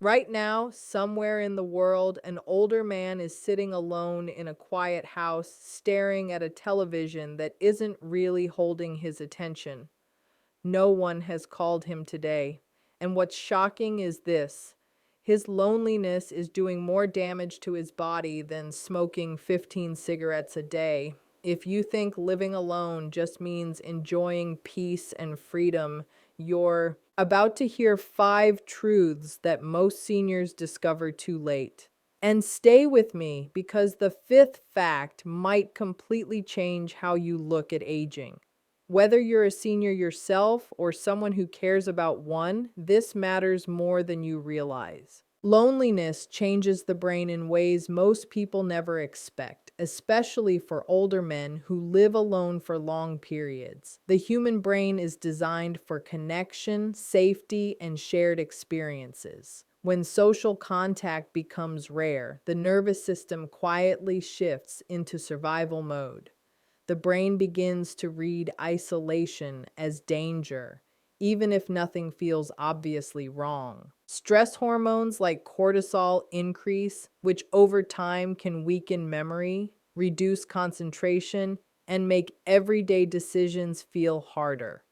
Right now, somewhere in the world, an older man is sitting alone in a quiet house, staring at a television that isn't really holding his attention. No one has called him today. And what's shocking is this: his loneliness is doing more damage to his body than smoking 15 cigarettes a day. If you think living alone just means enjoying peace and freedom, you're about to hear 5 truths that most seniors discover too late. And stay with me because the fifth fact might completely change how you look at aging. Whether you're a senior yourself or someone who cares about one, this matters more than you realize. Loneliness changes the brain in ways most people never expect, especially for older men who live alone for long periods. The human brain is designed for connection, safety, and shared experiences. When social contact becomes rare, the nervous system quietly shifts into survival mode. The brain begins to read isolation as danger, even if nothing feels obviously wrong. Stress hormones like cortisol increase, which over time can weaken memory, reduce concentration, and make everyday decisions feel harder.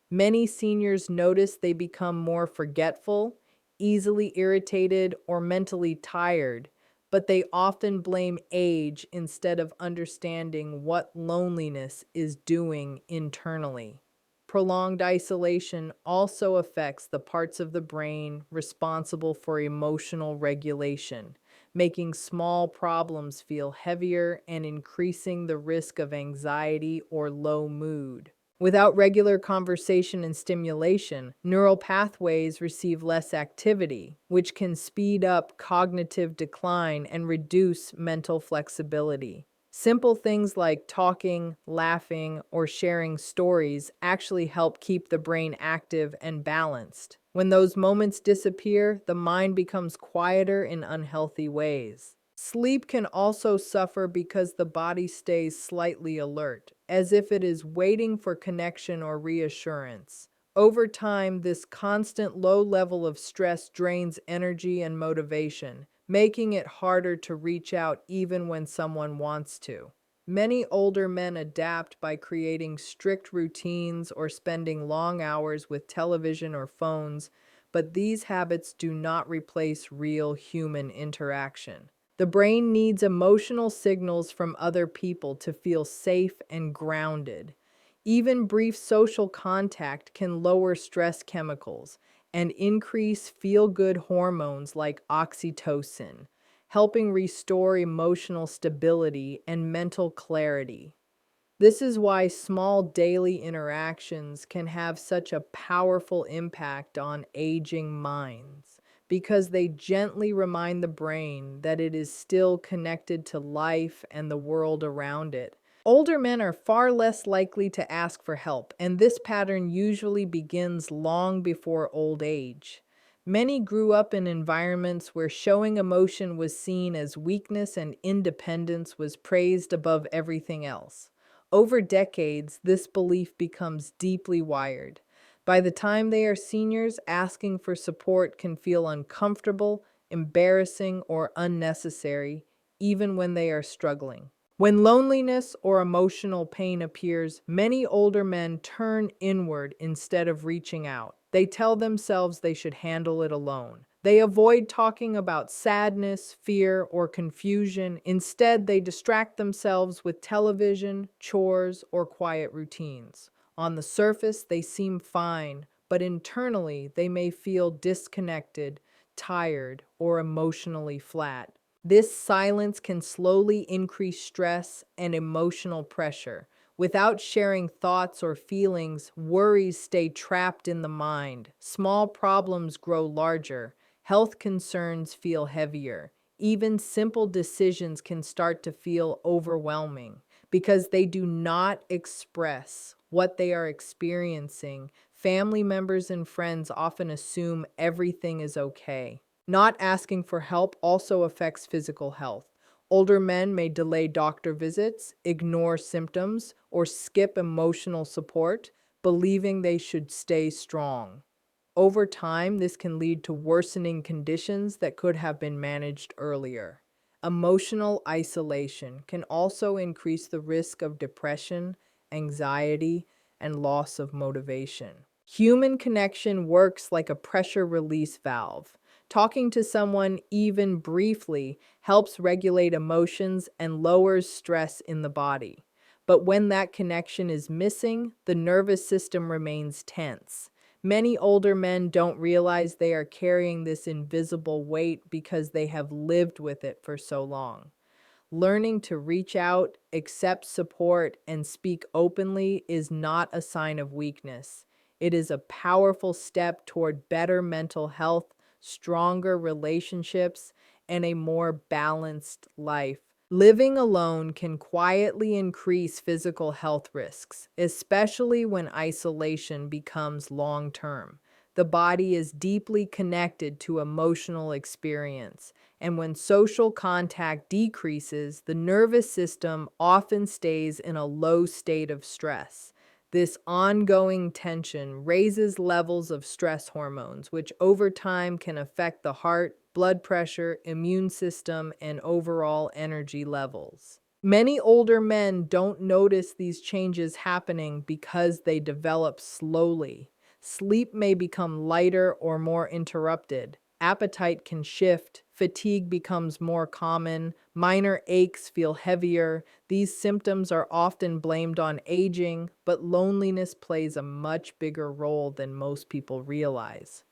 Many seniors notice they become more forgetful, easily irritated, or mentally tired, but they often blame age instead of understanding what loneliness is doing internally. Prolonged isolation also affects the parts of the brain responsible for emotional regulation, making small problems feel heavier and increasing the risk of anxiety or low mood. Without regular conversation and stimulation, neural pathways receive less activity, which can speed up cognitive decline and reduce mental flexibility. Simple things like talking, laughing, or sharing stories actually help keep the brain active and balanced. When those moments disappear, the mind becomes quieter in unhealthy ways. Sleep can also suffer because the body stays slightly alert, as if it is waiting for connection or reassurance. Over time, this constant low level of stress drains energy and motivation, making it harder to reach out even when someone wants to. Many older men adapt by creating strict routines or spending long hours with television or phones, but these habits do not replace real human interaction. The brain needs emotional signals from other people to feel safe and grounded. Even brief social contact can lower stress chemicals and increase feel-good hormones like oxytocin, helping restore emotional stability and mental clarity. This is why small daily interactions can have such a powerful impact on aging minds, because they gently remind the brain that it is still connected to life and the world around it. Older men are far less likely to ask for help, and this pattern usually begins long before old age. Many grew up in environments where showing emotion was seen as weakness and independence was praised above everything else. Over decades, this belief becomes deeply wired. By the time they are seniors, asking for support can feel uncomfortable, embarrassing, or unnecessary, even when they are struggling. When loneliness or emotional pain appears, many older men turn inward instead of reaching out. They tell themselves they should handle it alone. They avoid talking about sadness, fear, or confusion. Instead, they distract themselves with television, chores, or quiet routines. On the surface, they seem fine, but internally, they may feel disconnected, tired, or emotionally flat. This silence can slowly increase stress and emotional pressure. Without sharing thoughts or feelings, worries stay trapped in the mind. Small problems grow larger. Health concerns feel heavier. Even simple decisions can start to feel overwhelming because they do not express what they are experiencing. Family members and friends often assume everything is okay. Not asking for help also affects physical health. Older men may delay doctor visits, ignore symptoms, or skip emotional support, believing they should stay strong. Over time, this can lead to worsening conditions that could have been managed earlier. Emotional isolation can also increase the risk of depression, anxiety, and loss of motivation. Human connection works like a pressure release valve. Talking to someone, even briefly, helps regulate emotions and lowers stress in the body. But when that connection is missing, the nervous system remains tense. Many older men don't realize they are carrying this invisible weight because they have lived with it for so long. Learning to reach out, accept support, and speak openly is not a sign of weakness. It is a powerful step toward better mental health, stronger relationships, and a more balanced life. Living alone can quietly increase physical health risks, especially when isolation becomes long term. The body is deeply connected to emotional experience, and when social contact decreases, the nervous system often stays in a low state of stress. This ongoing tension raises levels of stress hormones, which over time can affect the heart, blood pressure, immune system, and overall energy levels. Many older men don't notice these changes happening because they develop slowly. Sleep may become lighter or more interrupted. Appetite can shift. Fatigue becomes more common. Minor aches feel heavier. These symptoms are often blamed on aging, but loneliness plays a much bigger role than most people realize.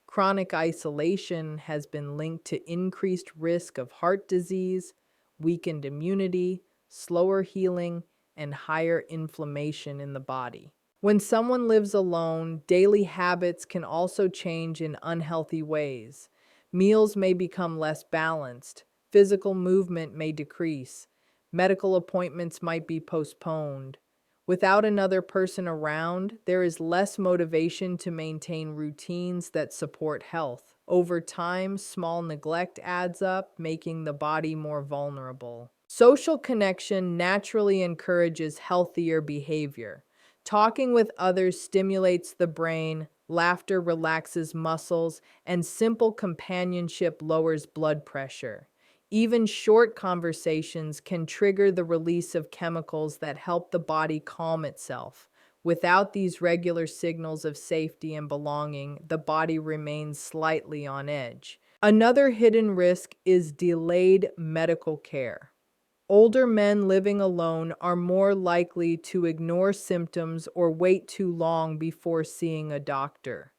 Chronic isolation has been linked to increased risk of heart disease, weakened immunity, slower healing, and higher inflammation in the body. When someone lives alone, daily habits can also change in unhealthy ways. Meals may become less balanced, physical movement may decrease, medical appointments might be postponed. Without another person around, there is less motivation to maintain routines that support health. Over time, small neglect adds up, making the body more vulnerable. Social connection naturally encourages healthier behavior. Talking with others stimulates the brain, laughter relaxes muscles, and simple companionship lowers blood pressure. Even short conversations can trigger the release of chemicals that help the body calm itself. Without these regular signals of safety and belonging, the body remains slightly on edge. Another hidden risk is delayed medical care. Older men living alone are more likely to ignore symptoms or wait too long before seeing a doctor.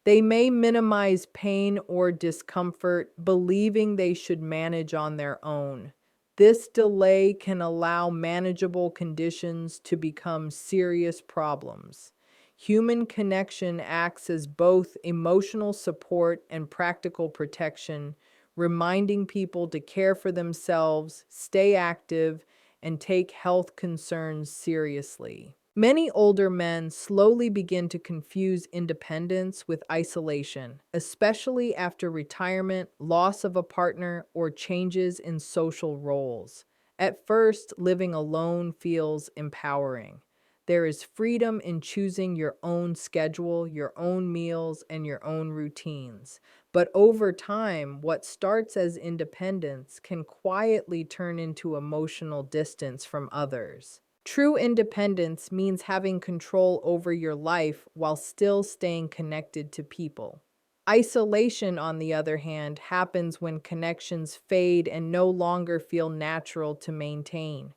They may minimize pain or discomfort, believing they should manage on their own. This delay can allow manageable conditions to become serious problems. Human connection acts as both emotional support and practical protection, reminding people to care for themselves, stay active, and take health concerns seriously. Many older men slowly begin to confuse independence with isolation, especially after retirement, loss of a partner, or changes in social roles. At first, living alone feels empowering. There is freedom in choosing your own schedule, your own meals, and your own routines. But over time, what starts as independence can quietly turn into emotional distance from others. True independence means having control over your life while still staying connected to people. Isolation, on the other hand, happens when connections fade and no longer feel natural to maintain.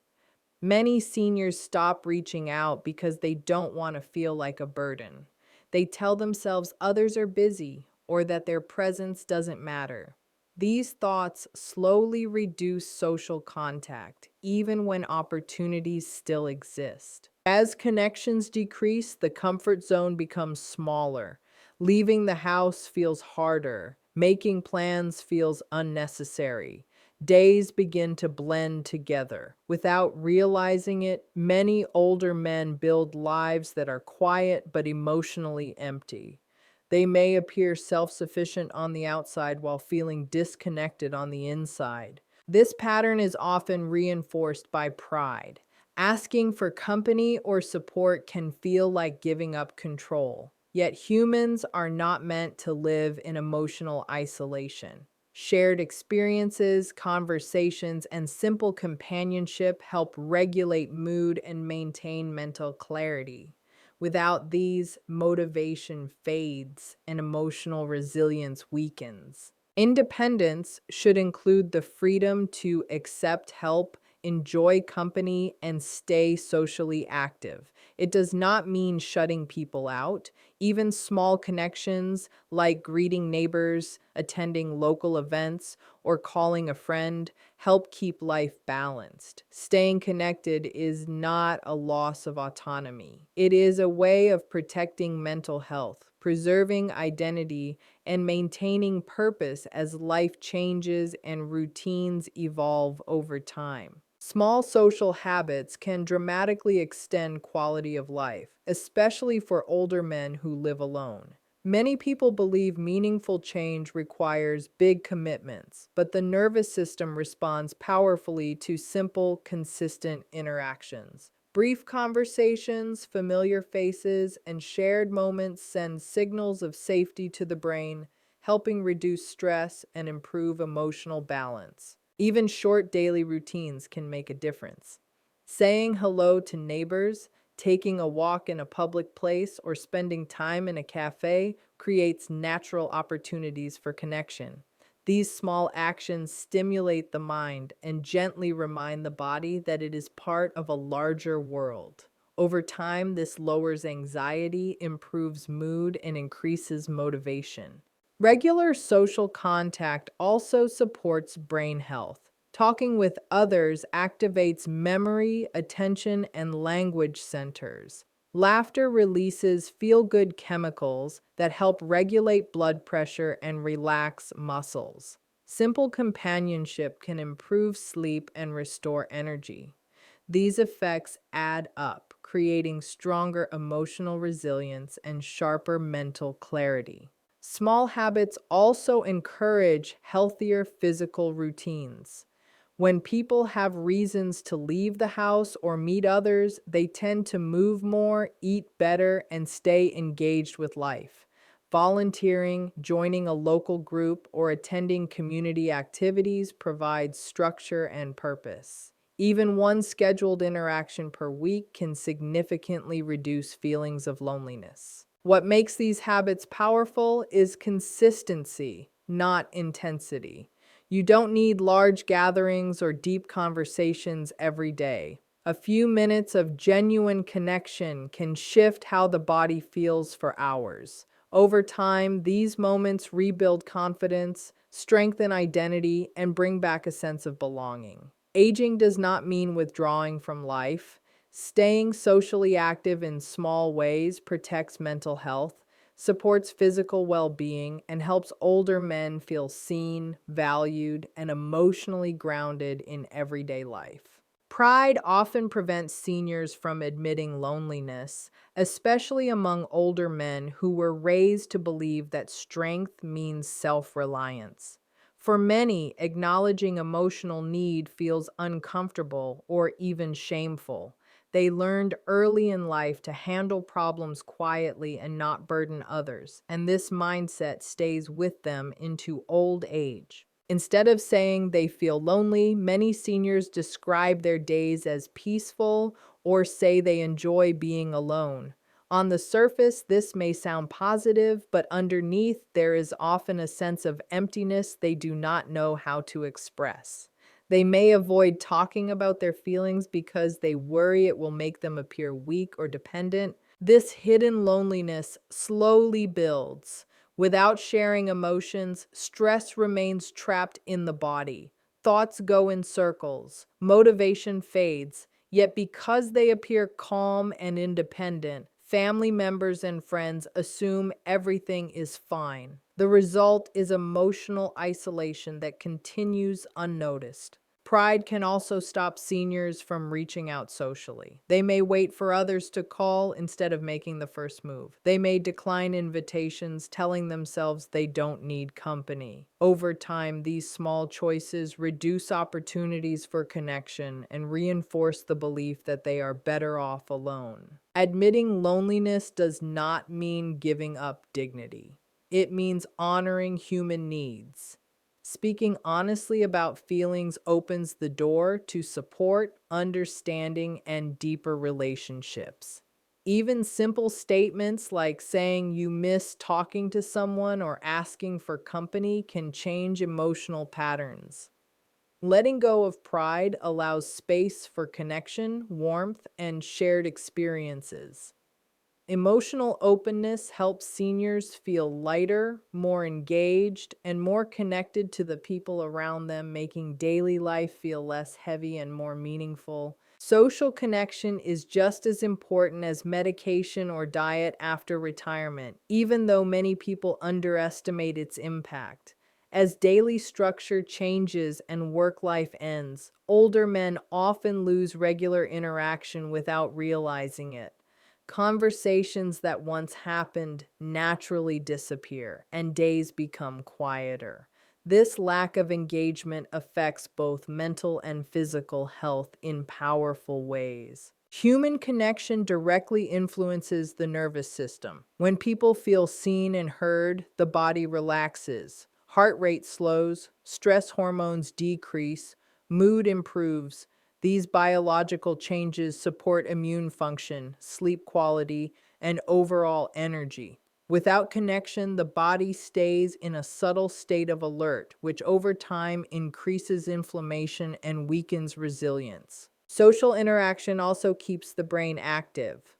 Many seniors stop reaching out because they don't want to feel like a burden. They tell themselves others are busy or that their presence doesn't matter. These thoughts slowly reduce social contact, even when opportunities still exist. As connections decrease, the comfort zone becomes smaller. Leaving the house feels harder. Making plans feels unnecessary. Days begin to blend together. Without realizing it, many older men build lives that are quiet but emotionally empty. They may appear self-sufficient on the outside while feeling disconnected on the inside. This pattern is often reinforced by pride. Asking for company or support can feel like giving up control. Yet humans are not meant to live in emotional isolation. Shared experiences, conversations, and simple companionship help regulate mood and maintain mental clarity. Without these, motivation fades and emotional resilience weakens. Independence should include the freedom to accept help, enjoy company, and stay socially active. It does not mean shutting people out. Even small connections like greeting neighbors, attending local events, or calling a friend help keep life balanced. Staying connected is not a loss of autonomy. It is a way of protecting mental health, preserving identity, and maintaining purpose as life changes and routines evolve over time. Small social habits can dramatically extend quality of life, especially for older men who live alone. Many people believe meaningful change requires big commitments, but the nervous system responds powerfully to simple, consistent interactions. Brief conversations, familiar faces, and shared moments send signals of safety to the brain, helping reduce stress and improve emotional balance. Even short daily routines can make a difference. Saying hello to neighbors, taking a walk in a public place, or spending time in a cafe creates natural opportunities for connection. These small actions stimulate the mind and gently remind the body that it is part of a larger world. Over time, this lowers anxiety, improves mood, and increases motivation. Regular social contact also supports brain health. Talking with others activates memory, attention, and language centers. Laughter releases feel-good chemicals that help regulate blood pressure and relax muscles. Simple companionship can improve sleep and restore energy. These effects add up, creating stronger emotional resilience and sharper mental clarity. Small habits also encourage healthier physical routines. When people have reasons to leave the house or meet others, they tend to move more, eat better, and stay engaged with life. Volunteering, joining a local group, or attending community activities provides structure and purpose. Even one scheduled interaction per week can significantly reduce feelings of loneliness. What makes these habits powerful is consistency, not intensity. You don't need large gatherings or deep conversations every day. A few minutes of genuine connection can shift how the body feels for hours. Over time, these moments rebuild confidence, strengthen identity, and bring back a sense of belonging. Aging does not mean withdrawing from life. Staying socially active in small ways protects mental health, supports physical well-being, and helps older men feel seen, valued, and emotionally grounded in everyday life. Pride often prevents seniors from admitting loneliness, especially among older men who were raised to believe that strength means self-reliance. For many, acknowledging emotional need feels uncomfortable or even shameful. They learned early in life to handle problems quietly and not burden others, and this mindset stays with them into old age. Instead of saying they feel lonely, many seniors describe their days as peaceful or say they enjoy being alone. On the surface, this may sound positive, but underneath, there is often a sense of emptiness they do not know how to express. They may avoid talking about their feelings because they worry it will make them appear weak or dependent. This hidden loneliness slowly builds. Without sharing emotions, stress remains trapped in the body. Thoughts go in circles, motivation fades, yet because they appear calm and independent, family members and friends assume everything is fine. The result is emotional isolation that continues unnoticed. Pride can also stop seniors from reaching out socially. They may wait for others to call instead of making the first move. They may decline invitations, telling themselves they don't need company. Over time, these small choices reduce opportunities for connection and reinforce the belief that they are better off alone. Admitting loneliness does not mean giving up dignity. It means honoring human needs. Speaking honestly about feelings opens the door to support, understanding, and deeper relationships. Even simple statements like saying you miss talking to someone or asking for company can change emotional patterns. Letting go of pride allows space for connection, warmth, and shared experiences. Emotional openness helps seniors feel lighter, more engaged, and more connected to the people around them, making daily life feel less heavy and more meaningful. Social connection is just as important as medication or diet after retirement, even though many people underestimate its impact. As daily structure changes and work life ends, older men often lose regular interaction without realizing it. Conversations that once happened naturally disappear, and days become quieter. This lack of engagement affects both mental and physical health in powerful ways. Human connection directly influences the nervous system. When people feel seen and heard, the body relaxes, heart rate slows, stress hormones decrease, mood improves. These biological changes support immune function, sleep quality, and overall energy. Without connection, the body stays in a subtle state of alert, which over time increases inflammation and weakens resilience. Social interaction also keeps the brain active.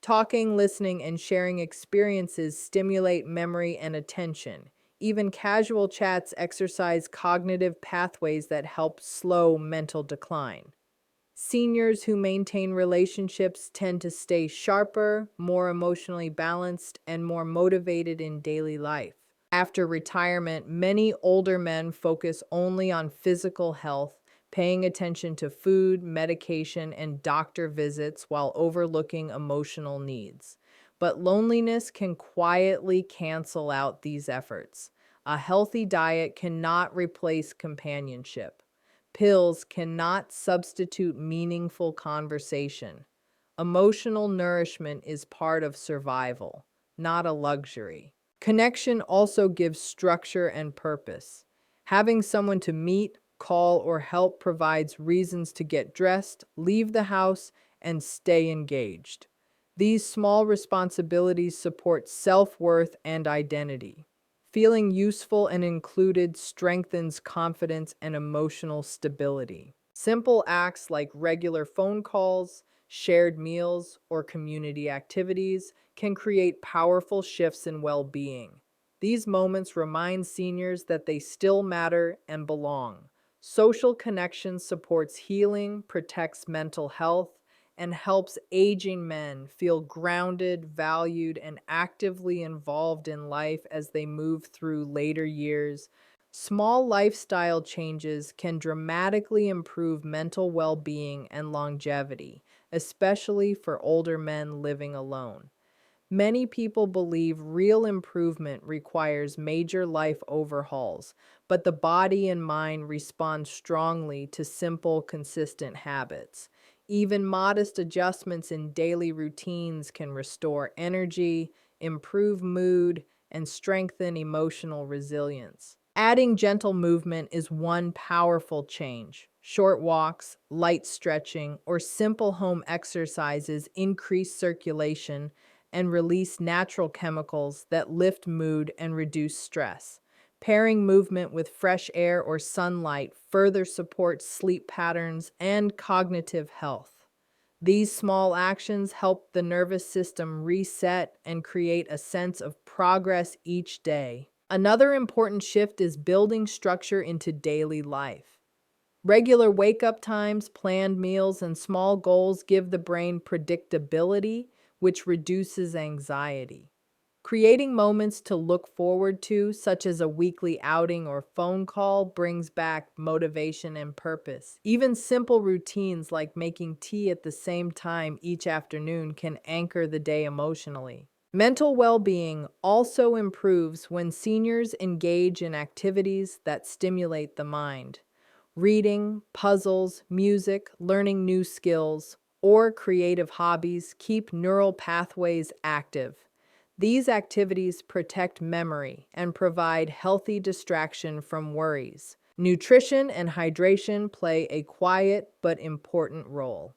Talking, listening, and sharing experiences stimulate memory and attention. Even casual chats exercise cognitive pathways that help slow mental decline. Seniors who maintain relationships tend to stay sharper, more emotionally balanced, and more motivated in daily life. After retirement, many older men focus only on physical health, paying attention to food, medication, and doctor visits while overlooking emotional needs. But loneliness can quietly cancel out these efforts. A healthy diet cannot replace companionship. Pills cannot substitute meaningful conversation. Emotional nourishment is part of survival, not a luxury. Connection also gives structure and purpose. Having someone to meet, call, or help provides reasons to get dressed, leave the house, and stay engaged. These small responsibilities support self-worth and identity. Feeling useful and included strengthens confidence and emotional stability. Simple acts like regular phone calls, shared meals, or community activities can create powerful shifts in well-being. These moments remind seniors that they still matter and belong. Social connection supports healing, protects mental health, and helps aging men feel grounded, valued, and actively involved in life as they move through later years. Small lifestyle changes can dramatically improve mental well-being and longevity, especially for older men living alone. Many people believe real improvement requires major life overhauls, but the body and mind respond strongly to simple, consistent habits. Even modest adjustments in daily routines can restore energy, improve mood, and strengthen emotional resilience. Adding gentle movement is one powerful change. Short walks, light stretching, or simple home exercises increase circulation and release natural chemicals that lift mood and reduce stress. Pairing movement with fresh air or sunlight further supports sleep patterns and cognitive health. These small actions help the nervous system reset and create a sense of progress each day. Another important shift is building structure into daily life. Regular wake-up times, planned meals, and small goals give the brain predictability, which reduces anxiety. Creating moments to look forward to, such as a weekly outing or phone call, brings back motivation and purpose. Even simple routines like making tea at the same time each afternoon can anchor the day emotionally. Mental well being also improves when seniors engage in activities that stimulate the mind. Reading, puzzles, music, learning new skills, or creative hobbies keep neural pathways active. These activities protect memory and provide healthy distraction from worries. Nutrition and hydration play a quiet but important role.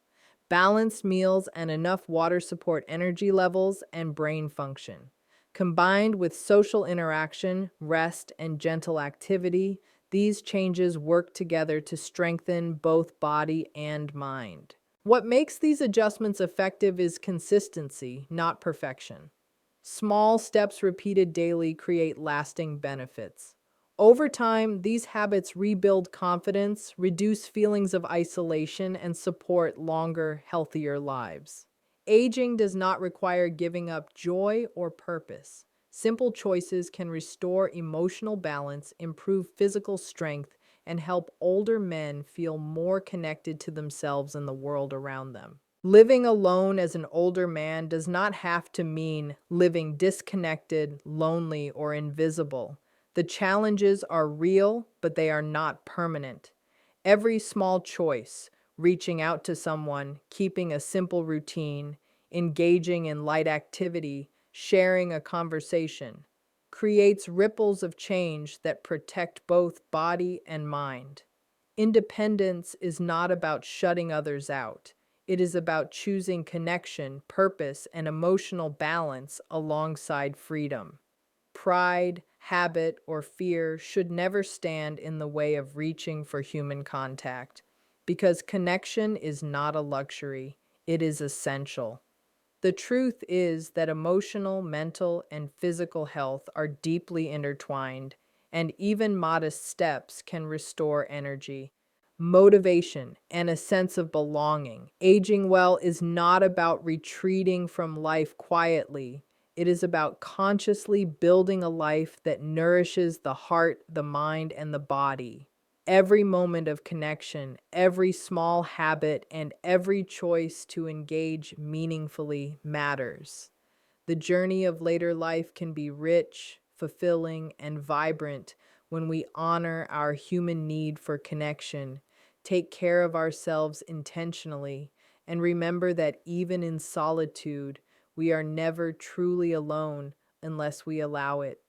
Balanced meals and enough water support energy levels and brain function. Combined with social interaction, rest, and gentle activity, these changes work together to strengthen both body and mind. What makes these adjustments effective is consistency, not perfection. Small steps repeated daily create lasting benefits. Over time, these habits rebuild confidence, reduce feelings of isolation, and support longer, healthier lives. Aging does not require giving up joy or purpose. Simple choices can restore emotional balance, improve physical strength, and help older men feel more connected to themselves and the world around them. Living alone as an older man does not have to mean living disconnected, lonely, or invisible. The challenges are real, but they are not permanent. Every small choice, reaching out to someone, keeping a simple routine, engaging in light activity, sharing a conversation, creates ripples of change that protect both body and mind. Independence is not about shutting others out. It is about choosing connection, purpose, and emotional balance alongside freedom. Pride, habit, or fear should never stand in the way of reaching for human contact, because connection is not a luxury, it is essential. The truth is that emotional, mental, and physical health are deeply intertwined, and even modest steps can restore energy, motivation, and a sense of belonging. Aging well is not about retreating from life quietly. It is about consciously building a life that nourishes the heart, the mind, and the body. Every moment of connection, every small habit, and every choice to engage meaningfully matters. The journey of later life can be rich, fulfilling, and vibrant when we honor our human need for connection, take care of ourselves intentionally, and remember that even in solitude, we are never truly alone unless we allow it.